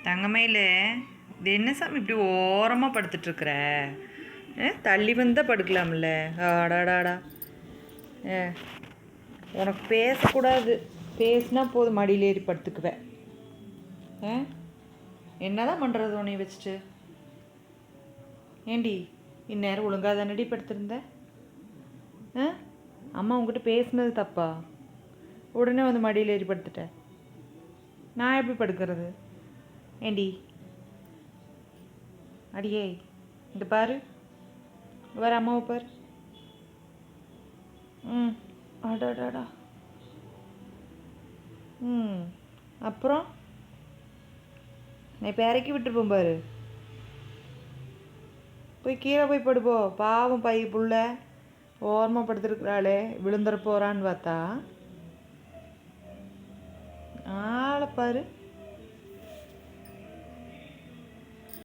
தங்கமயில, இது என்ன சாமி இப்படி ஓரமாக படுத்துட்ருக்குற? தள்ளி வந்தால் படுக்கலாம்ல. ஆடாடாடா. ஏ, உனக்கு பேசக்கூடாது. பேசினா போதும் மடியில் ஏறி படுத்துக்குவேன். என்னதான் பண்ணுறது உன்னை வச்சுட்டு? ஏண்டி இந்நேரம் ஒழுங்காக தானடி படுத்திருந்த? அம்மா உங்ககிட்ட பேசுனது தப்பா? உடனே வந்து மடியில் ஏறி படுத்துட்டேன். நான் எப்படி படுக்கிறது? ஏண்டி அடியே, இந்த பாரு, வேறு அம்மாவை பாரு. அடாடாடா. அப்புறம் நான் இப்போ இறக்கி விட்டுருப்போம் பாரு. போய் கீழே போய் படுப்போ. பாவம் பை புள்ள ஓரமாக படுத்துருக்குறாளே, விழுந்துட போகிறான்னு பார்த்தா ஆளை பாரு.